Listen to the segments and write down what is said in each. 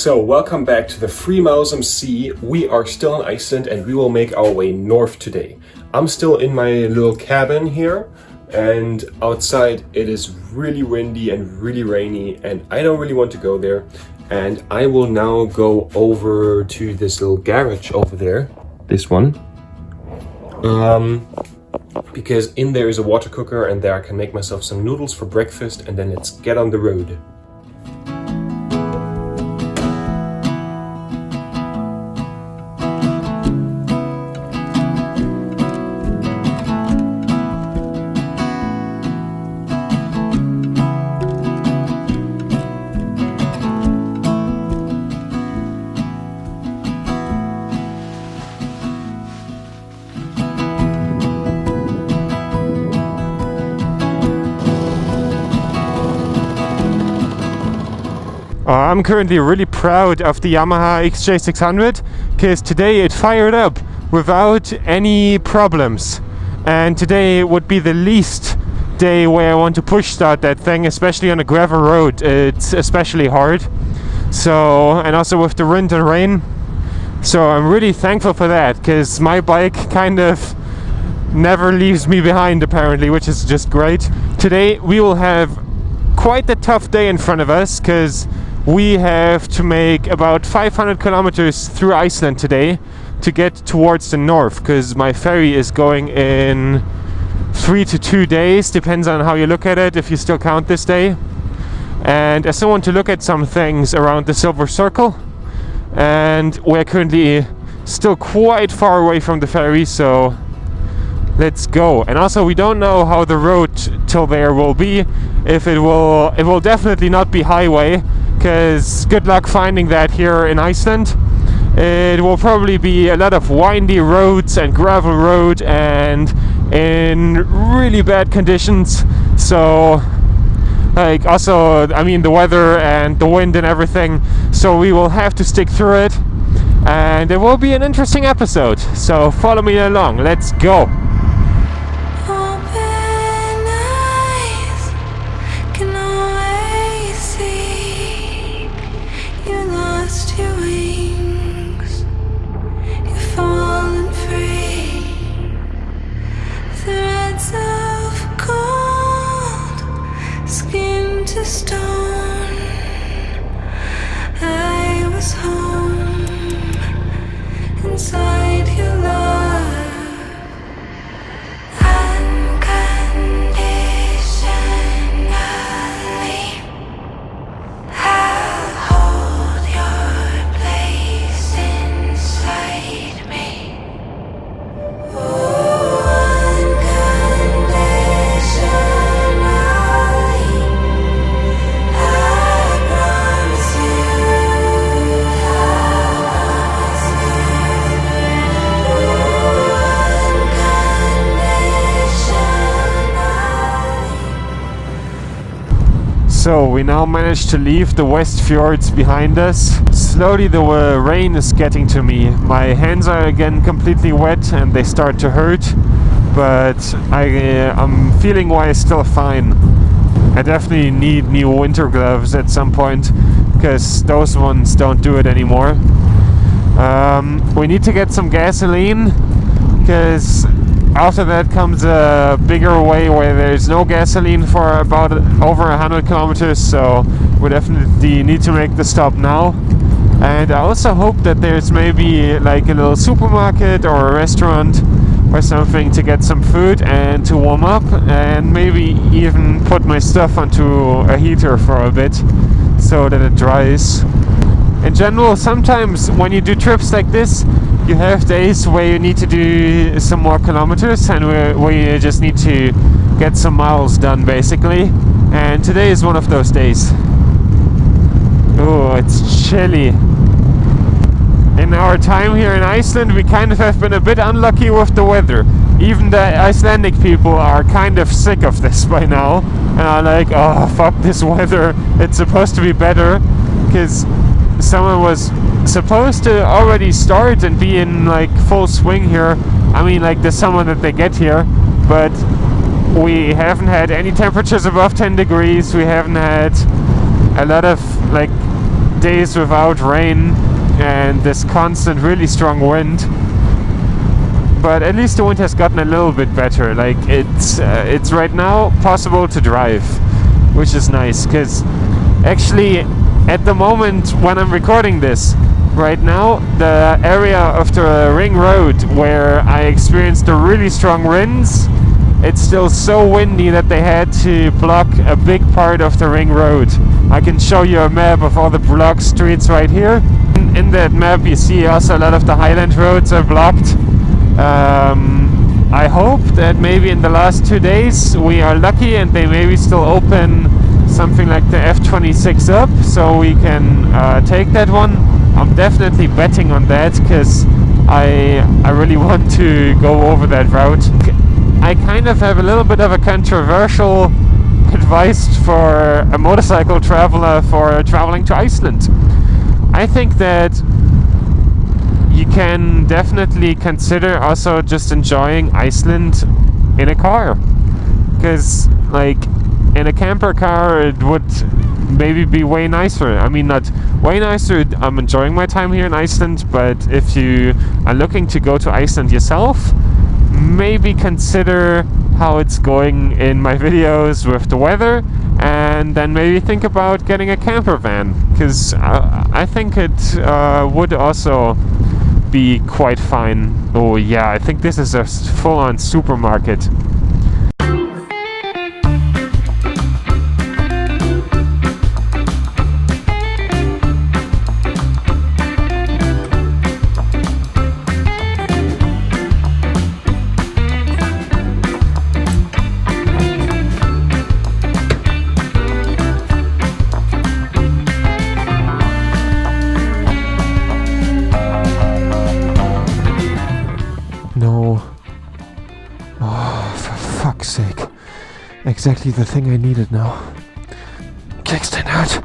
So, welcome back to the Freemausam Sea. We are still in Iceland and we will make our way north today. I'm still in my little cabin here, and outside it is really windy and really rainy, and I don't really want to go there. And I will now go over to this little garage over there, this one. Because in there is a water cooker and there I can make myself some noodles for breakfast, and then let's get on the road. I'm currently really proud of the Yamaha XJ600 because today it fired up without any problems, and today would be the least day where I want to push start that thing, especially on a gravel road. It's especially hard, so, and also with the wind and rain, so I'm really thankful for that because my bike kind of never leaves me behind apparently, which is just great. Today we will have quite a tough day in front of us because we have to make about 500 kilometers through Iceland today to get towards the north, because my ferry is going in 3 to 2 days, depends on how you look at it, if you still count this day. And I still want to look at some things around the Silver Circle, and we're currently still quite far away from the ferry, so let's go. And also we don't know how the road till there will be. If it will definitely not be highway, because good luck finding that here in Iceland. It will probably be a lot of windy roads and gravel road and in really bad conditions. So like, also, I mean, the weather and the wind and everything, so we will have to stick through it, and it will be an interesting episode, so follow me along. Let's go. Stone, I was home inside your love, unconditionally. I'll hold your place inside me. Ooh, unconditionally. So we now managed to leave the West Fjords behind us. Slowly the rain is getting to me. My hands are again completely wet and they start to hurt, but I'm feeling wise still fine. I definitely need new winter gloves at some point because those ones don't do it anymore. We need to get some gasoline because after that comes a bigger way where there's no gasoline for about over 100 kilometers, so we definitely need to make the stop now. And I also hope that there's maybe like a little supermarket or a restaurant or something to get some food and to warm up, and maybe even put my stuff onto a heater for a bit so that it dries. In general, sometimes when you do trips like this, you have days where you need to do some more kilometers and where you just need to get some miles done basically, and today is one of those days. Oh, it's chilly. In our time here in Iceland, we kind of have been a bit unlucky with the weather. Even the Icelandic people are kind of sick of this by now and are like, oh fuck this weather, it's supposed to be better, because summer was supposed to already start and be in like full swing here. I mean, like the summer that they get here, but we haven't had any temperatures above 10 degrees. We haven't had a lot of like days without rain and this constant really strong wind. But at least the wind has gotten a little bit better. Like it's right now possible to drive, which is nice, because actually at the moment when I'm recording this right now, the area of the ring road where I experienced the really strong winds, it's still so windy that they had to block a big part of the ring road. I can show you a map of all the blocked streets right here. In that map you see also a lot of the highland roads are blocked. I hope that maybe in the last 2 days we are lucky and they maybe still open something like the F26 up, so we can take that one. I'm definitely betting on that, because I really want to go over that route. I kind of have a little bit of a controversial advice for a motorcycle traveler for traveling to Iceland. I think that you can definitely consider also just enjoying Iceland in a car, because like in a camper car it would maybe be way nicer. I mean, not way nicer, I'm enjoying my time here in Iceland, but if you are looking to go to Iceland yourself, maybe consider how it's going in my videos with the weather, and then maybe think about getting a camper van, because I think it would also be quite fine. Oh yeah, I think this is a full-on supermarket. No. Oh, for fuck's sake. Exactly the thing I needed now. Kickstand out.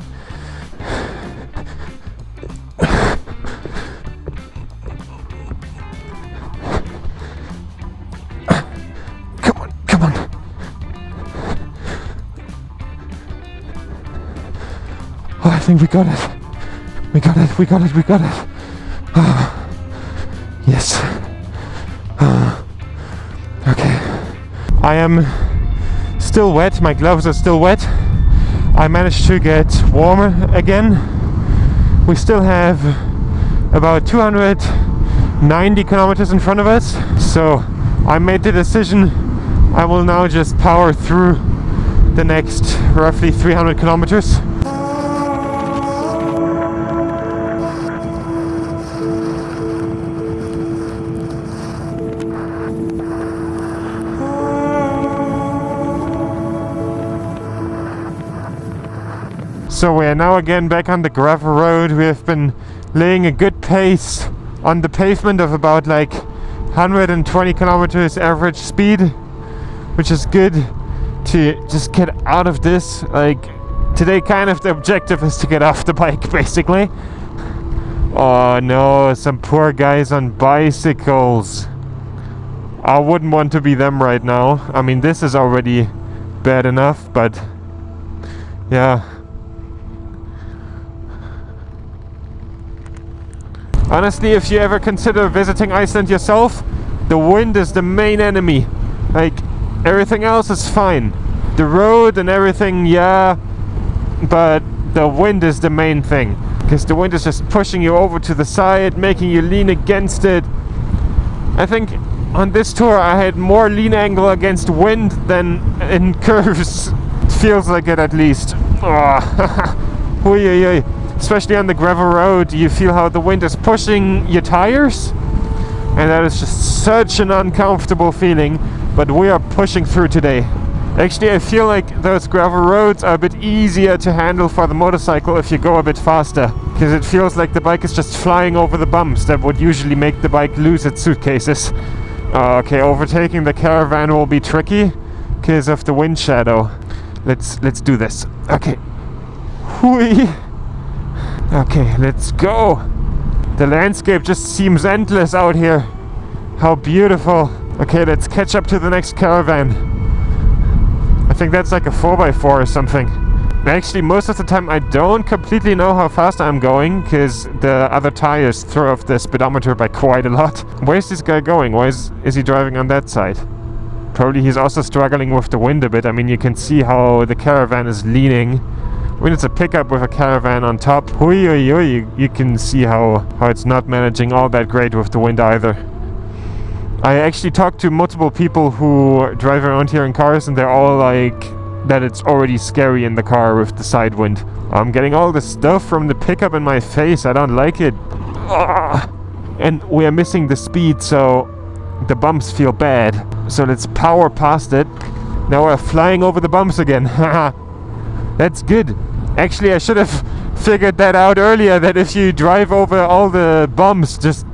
Come on, come on. Oh, I think we got it. We got it, we got it, we got it. Oh, yes. Okay. I am still wet, my gloves are still wet. I managed to get warmer again. We still have about 290 kilometers in front of us. So I made the decision I will now just power through the next roughly 300 kilometers. So we are now again back on the gravel road. We have been laying a good pace on the pavement of about like 120 kilometers average speed, which is good to just get out of this. Like today kind of the objective is to get off the bike basically. Oh no, some poor guys on bicycles. I wouldn't want to be them right now. I mean, this is already bad enough, but yeah. Honestly, if you ever consider visiting Iceland yourself, the wind is the main enemy. Like, everything else is fine. The road and everything, yeah, but the wind is the main thing. Because the wind is just pushing you over to the side, making you lean against it. I think on this tour I had more lean angle against wind than in curves. It feels like it at least. Oh. Oy, oy, oy. Especially on the gravel road, you feel how the wind is pushing your tires, and that is just such an uncomfortable feeling, but we are pushing through today. Actually, I feel like those gravel roads are a bit easier to handle for the motorcycle if you go a bit faster, because it feels like the bike is just flying over the bumps that would usually make the bike lose its suitcases. Okay, overtaking the caravan will be tricky because of the wind shadow. Let's do this. Okay. Hui. Okay, let's go. The landscape just seems endless out here. How beautiful. Okay, let's catch up to the next caravan. I think that's like a 4x4 or something. Actually, most of the time I don't completely know how fast I'm going because the other tires throw off the speedometer by quite a lot. Where's this guy going? Why is he driving on that side? Probably he's also struggling with the wind a bit. I mean, you can see how the caravan is leaning. When it's a pickup with a caravan on top, you can see how it's not managing all that great with the wind either. I actually talked to multiple people who drive around here in cars, and they're all like that it's already scary in the car with the side wind. I'm getting all the stuff from the pickup in my face. I don't like it. And we are missing the speed, so the bumps feel bad. So let's power past it. Now we're flying over the bumps again. That's good. Actually, I should have figured that out earlier, that if you drive over all the bumps just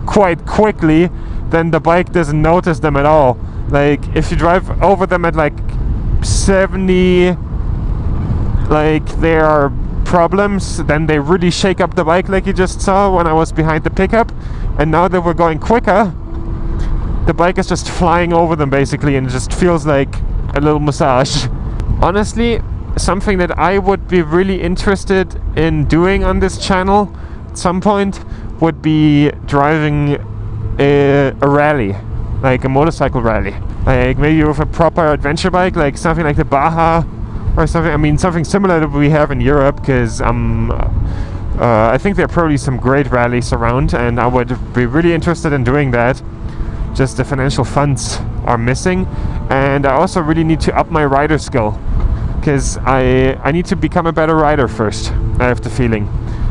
quite quickly, then the bike doesn't notice them at all. Like, if you drive over them at like 70, like there are problems, then they really shake up the bike, like you just saw when I was behind the pickup. And now that we're going quicker, the bike is just flying over them basically, and it just feels like a little massage. Honestly, something that I would be really interested in doing on this channel at some point would be driving a rally, like a motorcycle rally, like maybe with a proper adventure bike, like something like the Baja or something. I mean, something similar that we have in Europe, because I think there are probably some great rallies around, and I would be really interested in doing that. Just the financial funds are missing, and I also really need to up my rider skill, because I need to become a better rider first, I have the feeling.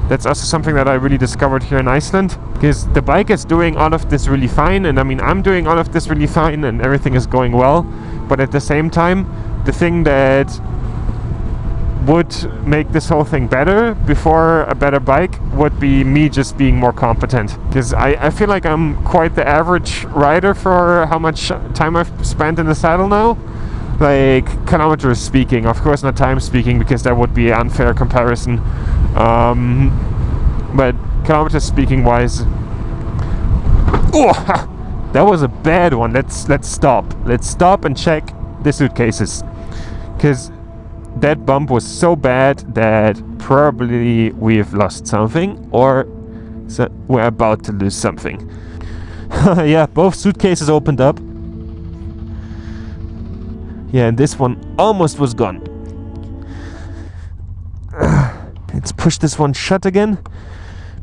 That's also something that I really discovered here in Iceland, because the bike is doing all of this really fine, and I mean, I'm doing all of this really fine, and everything is going well, but at the same time, the thing that would make this whole thing better before a better bike would be me just being more competent, because I feel like I'm quite the average rider for how much time I've spent in the saddle now. Like, kilometers speaking, of course not time speaking, because that would be an unfair comparison, but kilometers speaking wise. Oh, that was a bad one. Let's stop and check the suitcases, because that bump was so bad that probably we've lost something, or we're about to lose something. Yeah, both suitcases opened up. Yeah, and this one almost was gone. Let's push this one shut again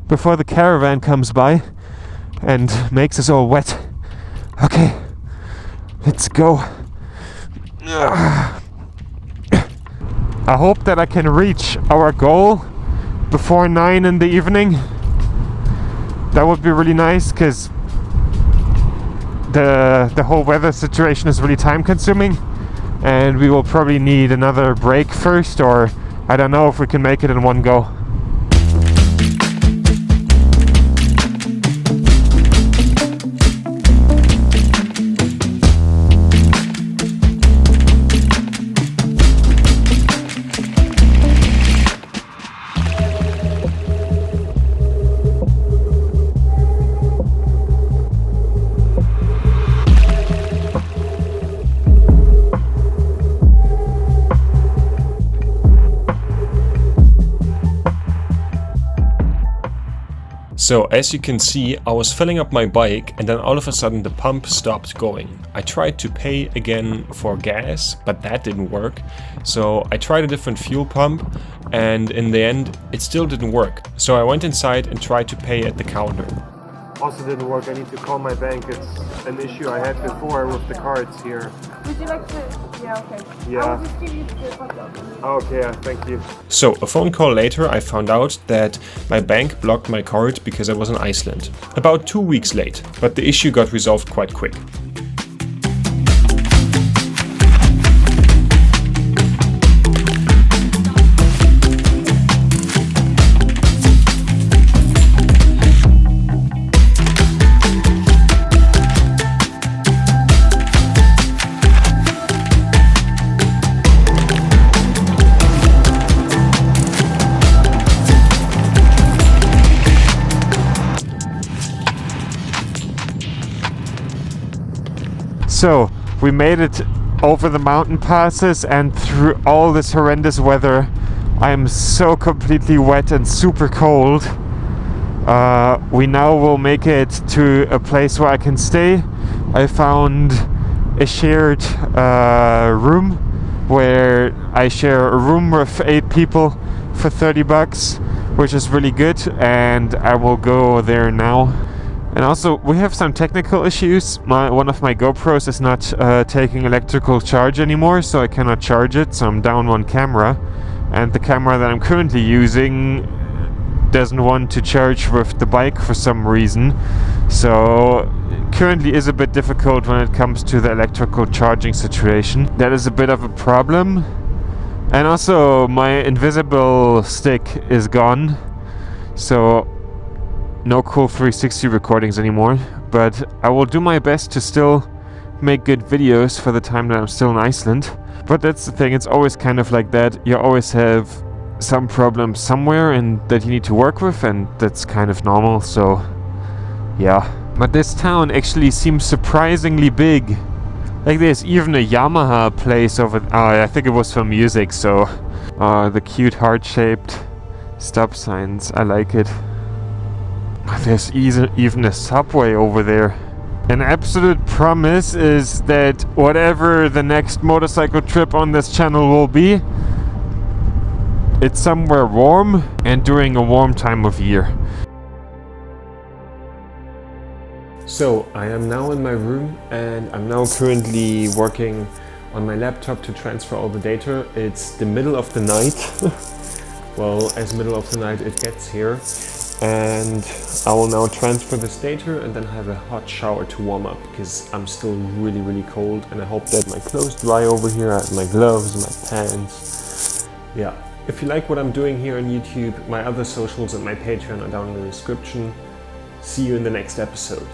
before the caravan comes by and makes us all wet. Okay, let's go. I hope that I can reach our goal before 9 in the evening. That would be really nice, because the whole weather situation is really time consuming, and we will probably need another break first, or I don't know if we can make it in one go. So as you can see, I was filling up my bike, and then all of a sudden the pump stopped going. I tried to pay again for gas, but that didn't work. So I tried a different fuel pump, and in the end it still didn't work. So I went inside and tried to pay at the counter. Also didn't work. I need to call my bank. It's an issue I had before with the cards here. Would you like to? Yeah, okay. Yeah. I will just give you the password. Okay, thank you. So a phone call later, I found out that my bank blocked my card because I was in Iceland. About 2 weeks late, but the issue got resolved quite quick. So we made it over the mountain passes and through all this horrendous weather I am so completely wet and super cold. We now will make it to a place where I can stay. I found a shared room where I share a room with 8 people for 30 bucks, which is really good, and I will go there now. And also, we have some technical issues. One of my GoPros is not taking electrical charge anymore, so I cannot charge it, so I'm down one camera. And the camera that I'm currently using doesn't want to charge with the bike for some reason. So currently is a bit difficult when it comes to the electrical charging situation. That is a bit of a problem. And also my invisible stick is gone. So no cool 360 recordings anymore. But I will do my best to still make good videos for the time that I'm still in Iceland. But that's the thing, it's always kind of like that. You always have some problem somewhere and that you need to work with, and that's kind of normal, so yeah. But this town actually seems surprisingly big. Like there's even a Yamaha place over I think it was for music, so the cute heart-shaped stop signs, I like it. There's even a subway over there. An absolute promise is that whatever the next motorcycle trip on this channel will be, it's somewhere warm and during a warm time of year. So I am now in my room and I'm now currently working on my laptop to transfer all the data. It's the middle of the night. Well, as middle of the night it gets here. And I will now transfer this data and then have a hot shower to warm up, because I'm still really cold, and I hope that my clothes dry over here. I have my gloves, my pants. Yeah. If you like what I'm doing here on YouTube, my other socials and my Patreon are down in the description. See you in the next episode.